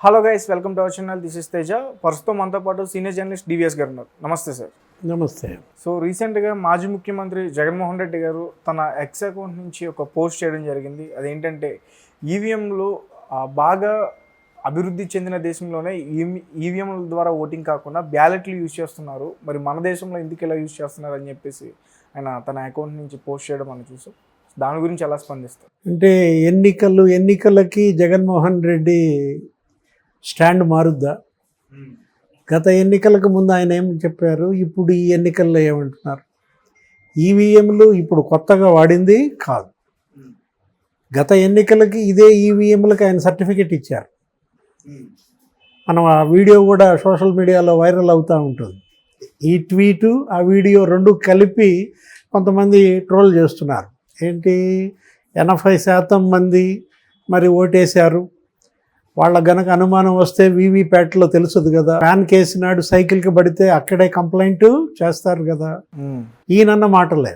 Hello guys, welcome to our channel. This is Teja. ప్రస్తుతం మనతో పాటు సీనియర్ జర్నలిస్ట్ డివిఎస్ గారు ఉన్నారు. నమస్తే సార్. నమస్తే. సో రీసెంట్గా మాజీ ముఖ్యమంత్రి జగన్మోహన్ రెడ్డి గారు తన ఎక్స్ అకౌంట్ నుంచి ఒక పోస్ట్ చేయడం జరిగింది. అదేంటంటే ఈవీఎంలు బాగా అభివృద్ధి చెందిన దేశంలోనే ఈవీఎంల ద్వారా ఓటింగ్ కాకుండా బ్యాలెట్లు యూజ్ చేస్తున్నారు, మరి మన దేశంలో ఎందుకు ఇలా యూజ్ చేస్తున్నారు అని చెప్పేసి ఆయన తన అకౌంట్ నుంచి పోస్ట్ చేయడం అని చూసాం. దాని గురించి ఎలా స్పందిస్తారు? అంటే ఎన్నికలకి జగన్మోహన్ రెడ్డి స్టాండ్ మారుద్దా? గత ఎన్నికలకు ముందు ఆయన ఏం చెప్పారు, ఇప్పుడు ఈ ఎన్నికల్లో ఏమంటున్నారు? ఈవీఎంలు ఇప్పుడు కొత్తగా వాడింది కాదు. గత ఎన్నికలకి ఇదే ఈవీఎంలకు ఆయన సర్టిఫికెట్ ఇచ్చారు. మనం ఆ వీడియో కూడా సోషల్ మీడియాలో వైరల్ అవుతూ ఉంటుంది. ఈ ట్వీటు ఆ వీడియో రెండు కలిపి కొంతమంది ట్రోల్ చేస్తున్నారు. ఏంటి, 80% మంది మరి ఓటేశారు, వాళ్ళ గనక అనుమానం వస్తే వీవీప్యాట్లో తెలుసుది కదా, ఫ్యాన్ కేసినాడు సైకిల్కి పడితే అక్కడే కంప్లైంట్ చేస్తారు కదా, ఈయనన్న మాటలే.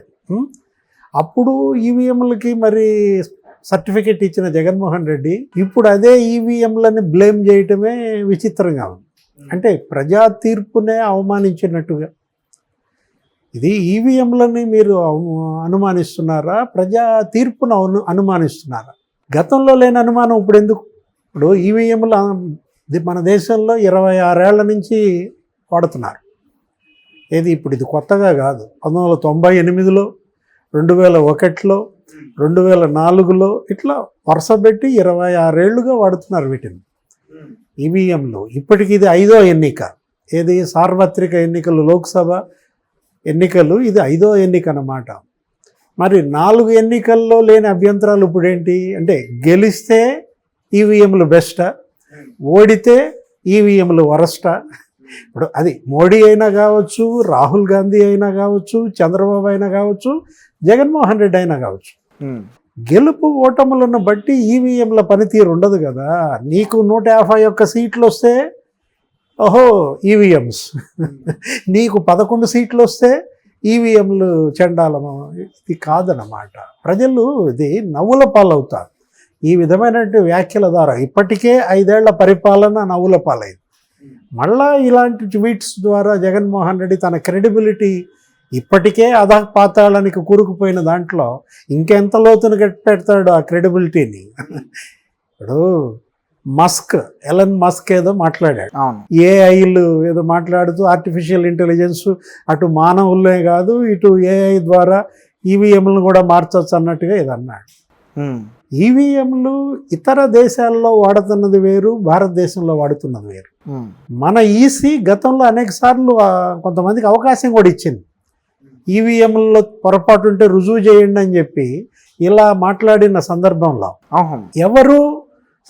అప్పుడు ఈవీఎంలకి మరి సర్టిఫికెట్ ఇచ్చిన జగన్మోహన్ రెడ్డి ఇప్పుడు అదే ఈవీఎంలని బ్లేమ్ చేయటమే విచిత్రంగా ఉంది. అంటే ప్రజా తీర్పునే అవమానించినట్టుగా. ఇది ఈవీఎంలని మీరు అనుమానిస్తున్నారా, ప్రజా తీర్పును అనుమానిస్తున్నారా? గతంలో లేని అనుమానం ఇప్పుడు ఎందుకు? ఇప్పుడు ఈవీఎంలు మన దేశంలో 26 ఏళ్ల నుంచి వాడుతున్నారు. ఏది ఇప్పుడు ఇది కొత్తగా కాదు. 1998లో, 2001లో, 2004లో ఇట్లా వరుస పెట్టి 26 ఏళ్లుగా వాడుతున్నారు వీటిని, ఈవీఎంలు. ఇప్పటికి ఇది 5వ ఎన్నిక. ఏది సార్వత్రిక ఎన్నికలు, లోక్సభ ఎన్నికలు, ఇది 5వ ఎన్నిక అన్నమాట. మరి 4 ఎన్నికల్లో లేని అభ్యంతరాలు ఇప్పుడు ఏంటి అంటే, గెలిస్తే ఈవీఎంలు బెస్టా, ఓడితే ఈవీఎంలు వరస్టా? ఇప్పుడు అది మోడీ అయినా కావచ్చు, రాహుల్ గాంధీ అయినా కావచ్చు, చంద్రబాబు అయినా కావచ్చు, జగన్మోహన్ రెడ్డి అయినా కావచ్చు, గెలుపు ఓటములను బట్టి ఈవీఎంల పనితీరు ఉండదు కదా. నీకు 151 సీట్లు వస్తే ఓహో ఈవీఎంస్, నీకు 11 సీట్లు వస్తే ఈవీఎంలు చండాలము. ఇది కాదన్నమాట. ప్రజలు ఇది నవ్వుల పాలవుతారు ఈ విధమైనటువంటి వ్యాఖ్యల ద్వారా. ఇప్పటికే 5 ఏళ్ల పరిపాలన నవ్వుల పాలైంది. మళ్ళా ఇలాంటి ట్వీట్స్ ద్వారా జగన్మోహన్ రెడ్డి తన క్రెడిబిలిటీ ఇప్పటికే అధపాతాళానికి కూరుకుపోయిన దాంట్లో ఇంకెంత లోతును పెడతాడు ఆ క్రెడిబిలిటీని. ఇప్పుడు ఎలన్ మస్క్ ఏదో మాట్లాడాడు, ఏఐలు ఏదో మాట్లాడుతూ ఆర్టిఫిషియల్ ఇంటెలిజెన్స్ అటు మానవులే కాదు ఇటు ఏఐ ద్వారా ఈవీఎంలను కూడా మార్చవచ్చు అన్నట్టుగా ఇది అన్నాడు. ఈవీఎంలు ఇతర దేశాల్లో వాడుతున్నది వేరు, భారతదేశంలో వాడుతున్నది వేరు. మన ఈసీ గతంలో అనేక సార్లు కొంతమందికి అవకాశం కూడా ఇచ్చింది. ఈవీఎంలలో పొరపాటు ఉంటే రుజువు చేయండి అని చెప్పి ఇలా మాట్లాడిన సందర్భంలో ఎవరు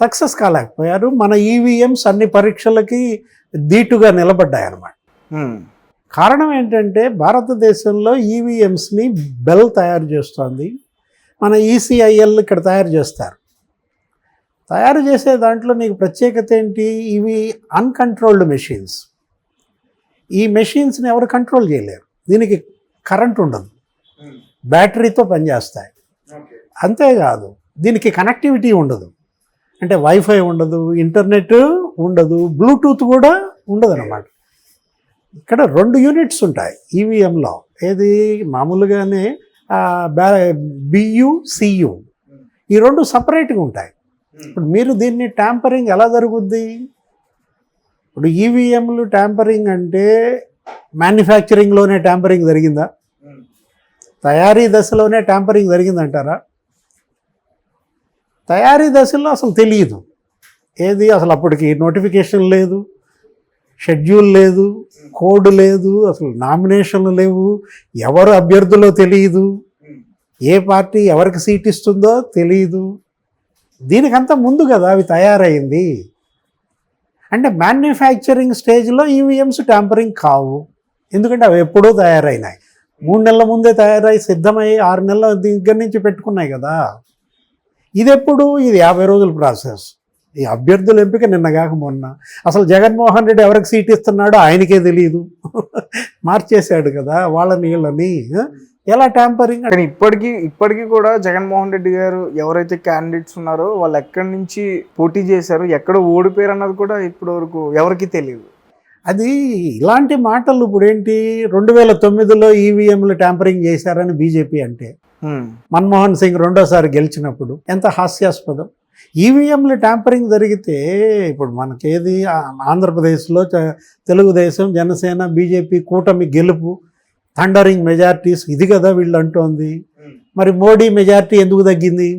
సక్సెస్ కాలేకపోయారు. మన ఈవీఎంస్ అన్ని పరీక్షలకి ధీటుగా నిలబడ్డాయన్నమాట. కారణం ఏంటంటే, భారతదేశంలో ఈవీఎంస్ని బెల్ తయారు చేస్తోంది, మన ఈసీఐఎల్ ఇక్కడ తయారు చేస్తారు. తయారు చేసే దాంట్లో నీకు ప్రత్యేకత ఏంటి, ఇవి అన్కంట్రోల్డ్ మెషిన్స్. ఈ మెషిన్స్ని ఎవరు కంట్రోల్ చేయలేరు. దీనికి కరెంట్ ఉండదు, బ్యాటరీతో పనిచేస్తాయి. అంతేకాదు దీనికి కనెక్టివిటీ ఉండదు, అంటే వైఫై ఉండదు, ఇంటర్నెట్ ఉండదు, బ్లూటూత్ కూడా ఉండదు అన్నమాట. ఇక్కడ 2 యూనిట్స్ ఉంటాయి ఈవీఎంలో. ఏది మామూలుగానే బియు సియు, ఈ 2 సపరేట్గా ఉంటాయి. ఇప్పుడు మీరు దీన్ని ట్యాంపరింగ్ ఎలా జరుగుద్ది? ఇప్పుడు ఈవీఎంలు ట్యాంపరింగ్ అంటే మ్యానుఫ్యాక్చరింగ్లోనే ట్యాంపరింగ్ జరిగిందా, తయారీ దశలోనే ట్యాంపరింగ్ జరిగిందంటారా? తయారీ దశలో అసలు తెలియదు. ఏది అసలు అప్పటికి నోటిఫికేషన్ లేదు, షెడ్యూల్ లేదు, కోడ్ లేదు, అసలు నామినేషన్లు లేవు, ఎవరు అభ్యర్థులో తెలియదు, ఏ పార్టీ ఎవరికి సీట్ ఇస్తుందో తెలియదు. దీనికంతా ముందు కదా అవి తయారైంది. అంటే మ్యానుఫ్యాక్చరింగ్ స్టేజ్లో ఈవీఎంస్ ట్యాంపరింగ్ కావు, ఎందుకంటే అవి ఎప్పుడూ తయారైనాయి. 3 నెలల ముందే తయారై సిద్ధమై 6 నెలల దగ్గర నుంచి పెట్టుకున్నాయి కదా. ఇది ఎప్పుడు, ఇది 50 రోజుల ప్రాసెస్. ఈ అభ్యర్థుల ఎంపిక నిన్న కాక మొన్న. అసలు జగన్మోహన్ రెడ్డి ఎవరికి సీట్ ఇస్తున్నాడో ఆయనకే తెలియదు, మార్చేశాడు కదా వాళ్ళని వీళ్ళని. ఎలా ట్యాంపరింగ్? కానీ ఇప్పటికీ కూడా జగన్మోహన్ రెడ్డి గారు ఎవరైతే క్యాండిడేట్స్ ఉన్నారో వాళ్ళు ఎక్కడి నుంచి పోటీ చేశారు, ఎక్కడ ఓడిపోయారు అన్నది కూడా ఇప్పటి వరకు ఎవరికి తెలియదు. అది ఇలాంటి మాటలు ఇప్పుడు ఏంటి, 2009లో ఈవీఎంలు ట్యాంపరింగ్ చేశారని బీజేపీ అంటే, మన్మోహన్ సింగ్ రెండోసారి గెలిచినప్పుడు ఎంత హాస్యాస్పదం. ఈవీఎంలు ట్యాంపరింగ్ జరిగితే ఇప్పుడు మనకేది ఆంధ్రప్రదేశ్లో తెలుగుదేశం, జనసేన, బీజేపీ కూటమి గెలుపు, థండరింగ్ మెజారిటీస్, ఇది కదా వీళ్ళు అంటోంది. మరి మోడీ మెజారిటీ ఎందుకు తగ్గింది?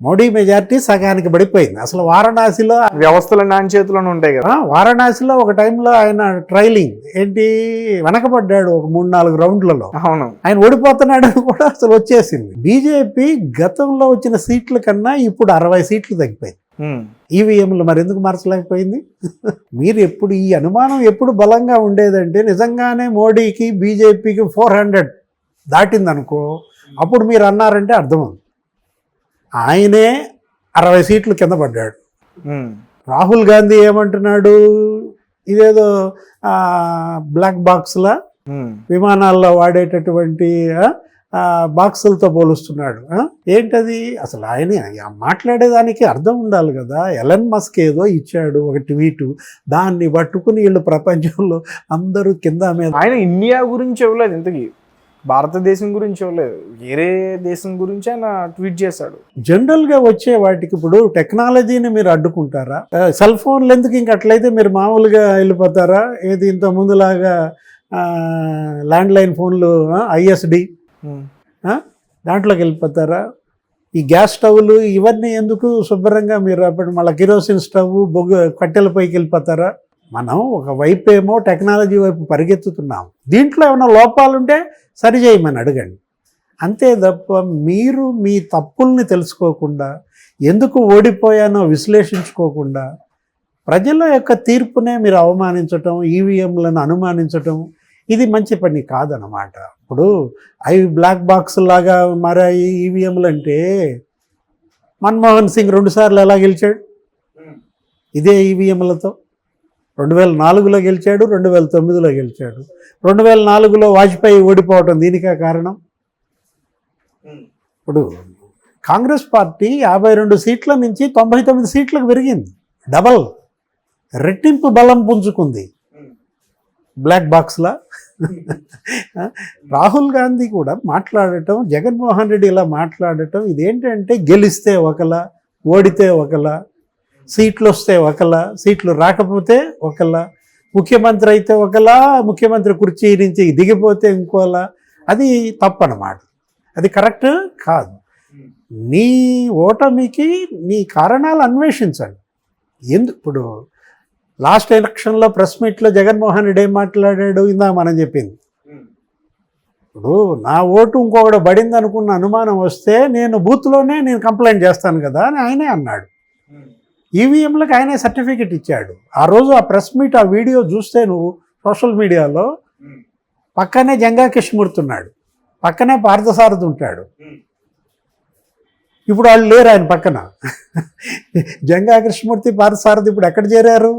మోడీ మెజారిటీ సగానికి పడిపోయింది. అసలు వారణాసిలో వ్యవస్థలు నాని చేతిలోనే ఉంటాయి కదా. వారణాసిలో ఒక టైంలో ఆయన ట్రైలింగ్ ఏంటి వెనకబడ్డాడు ఒక 3-4 రౌండ్లలో. అవును, ఆయన ఓడిపోతున్నాడు అని కూడా అసలు వచ్చేసింది. బీజేపీ గతంలో వచ్చిన సీట్ల కన్నా ఇప్పుడు 60 సీట్లు తగ్గిపోయింది. ఈవీఎంలు మరి ఎందుకు మార్చలేకపోయింది? మీరు ఎప్పుడు ఈ అనుమానం ఎప్పుడు బలంగా ఉండేదంటే నిజంగానే మోడీకి బీజేపీకి 400 దాటిందనుకో, అప్పుడు మీరు అన్నారంటే అర్థం ఉంది. ఆయనే 60 సీట్లు కింద పడ్డాడు. రాహుల్ గాంధీ ఏమంటున్నాడు, ఇదేదో బ్లాక్ బాక్స్లా విమానాల్లో వాడేటటువంటి బాక్సులతో పోలుస్తున్నాడు. ఏంటది అసలు? ఆయన మాట్లాడేదానికి అర్థం ఉండాలి కదా. ఎలన్ మస్క్ ఏదో ఇచ్చాడు ఒక ట్వీటు, దాన్ని పట్టుకుని వీళ్ళు ప్రపంచంలో అందరూ కింద మీద. ఆయన ఇండియా గురించి ఇవ్వలేదు, ఇంతకీ భారతదేశం గురించి ఇవ్వలేదు, వేరే దేశం గురించి ఆయన ట్వీట్ చేశాడు. జనరల్గా వచ్చే వాటికి ఇప్పుడు టెక్నాలజీని మీరు అడ్డుకుంటారా? సెల్ ఫోన్లు ఎందుకు? ఇంక అట్లయితే మీరు మామూలుగా వెళ్ళిపోతారా? ఏది ఇంత ముందులాగా ల్యాండ్లైన్ ఫోన్లు ఐఎస్డి దాంట్లోకి వెళ్ళిపోతారా? ఈ గ్యాస్ స్టవ్లు ఇవన్నీ ఎందుకు? శుభ్రంగా మీరు అప్పుడు మళ్ళీ కిరోసిన్ స్టవ్ కట్టెలపైకి వెళ్ళిపోతారా? మనం ఒక వైపు ఏమో టెక్నాలజీ వైపు పరిగెత్తుతున్నాం, దీంట్లో ఏమైనా లోపాలుంటే సరి చేయమని అడగండి. అంతే తప్ప మీరు మీ తప్పుల్ని తెలుసుకోకుండా, ఎందుకు ఓడిపోయానో విశ్లేషించుకోకుండా, ప్రజల యొక్క తీర్పునే మీరు అవమానించటం, ఈవీఎంలను అనుమానించటం, ఇది మంచి పని కాదనమాట. ఇప్పుడు అవి బ్లాక్ బాక్స్ లాగా మారాయి ఈవీఎంలు అంటే, మన్మోహన్ సింగ్ 2 సార్లు ఎలా గెలిచాడు? ఇదే ఈవీఎంలతో. 2004లో గెలిచాడు, 2009లో గెలిచాడు. 2004లో వాజ్పేయి ఓడిపోవటం దీనికే కారణం. ఇప్పుడు కాంగ్రెస్ పార్టీ 52 సీట్ల నుంచి 99 సీట్లకు పెరిగింది, డబల్ రెట్టింపు బలం పుంజుకుంది బ్లాక్ బాక్స్లా. రాహుల్ గాంధీ కూడా మాట్లాడటం, జగన్మోహన్ రెడ్డి ఇలా మాట్లాడటం, ఇదేంటంటే గెలిస్తే ఒకలా, ఓడితే ఒకలా, సీట్లు వస్తే ఒకలా, సీట్లు రాకపోతే ఒకలా, ముఖ్యమంత్రి అయితే ఒకలా, ముఖ్యమంత్రి కుర్చీ నుంచి దిగిపోతే ఇంకోలా. అది తప్పన్నమాట, అది కరెక్ట్ కాదు. నీ ఓటమికి నీ కారణాలు అన్వేషించండి. ఇప్పుడు లాస్ట్ ఎలక్షన్లో ప్రెస్ మీట్లో జగన్మోహన్ రెడ్డి ఏం మాట్లాడాడు? ఇందా మనం చెప్పింది. ఇప్పుడు నా ఓటు ఇంకొకటి పడింది అనుకున్న అనుమానం వస్తే నేను బూత్లోనే నేను కంప్లైంట్ చేస్తాను కదా అని ఆయనే అన్నాడు. ఈవీఎంలకు ఆయనే సర్టిఫికెట్ ఇచ్చాడు. ఆ రోజు ఆ ప్రెస్ మీట్, ఆ వీడియో చూస్తే నువ్వు సోషల్ మీడియాలో, పక్కనే జంగా కృష్ణమూర్తి ఉన్నాడు, పక్కనే పార్థసారథి ఉంటాడు. ఇప్పుడు వాళ్ళు లేరు ఆయన పక్కన. జంగా కృష్ణమూర్తి, పార్థసారథి ఇప్పుడు ఎక్కడ చేరారు?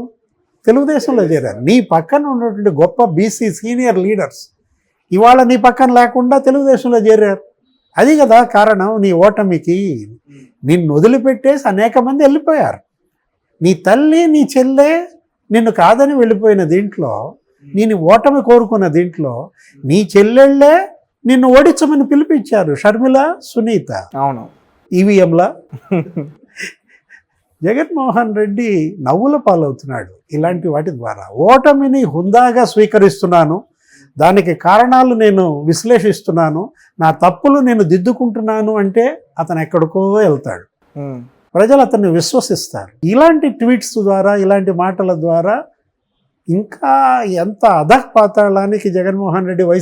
తెలుగుదేశంలో చేరారు. నీ పక్కన ఉన్నటువంటి గొప్ప బీసీ సీనియర్ లీడర్స్ ఇవాళ నీ పక్కన లేకుండా తెలుగుదేశంలో చేరారు. అది కదా కారణం నీ ఓటమికి. నిన్ను వదిలిపెట్టేసి అనేక మంది వెళ్ళిపోయారు. నీ తల్లి, నీ చెల్లె నిన్ను కాదని వెళ్ళిపోయిన దీంట్లో, నేను ఓటమి కోరుకున్న దీంట్లో నీ చెల్లెళ్ళే నిన్ను ఓడించమని పిలిపించారు, షర్మిల, సునీత. అవును, ఈవీఎంలా. జగన్మోహన్ రెడ్డి నవ్వుల పాలవుతున్నాడు ఇలాంటి వాటి ద్వారా. ఓటమిని హుందాగా స్వీకరిస్తున్నాను, దానికి కారణాలు నేను విశ్లేషిస్తున్నాను, నా తప్పులు నేను దిద్దుకుంటున్నాను అంటే అతను ఎక్కడికో వెళ్తాడు. ప్రజలు అతన్ని విశ్వసిస్తారు. ఇలాంటి ట్వీట్స్ ద్వారా, ఇలాంటి మాటల ద్వారా ఇంకా ఎంత అధఃపాతాళానికి జగన్మోహన్ రెడ్డి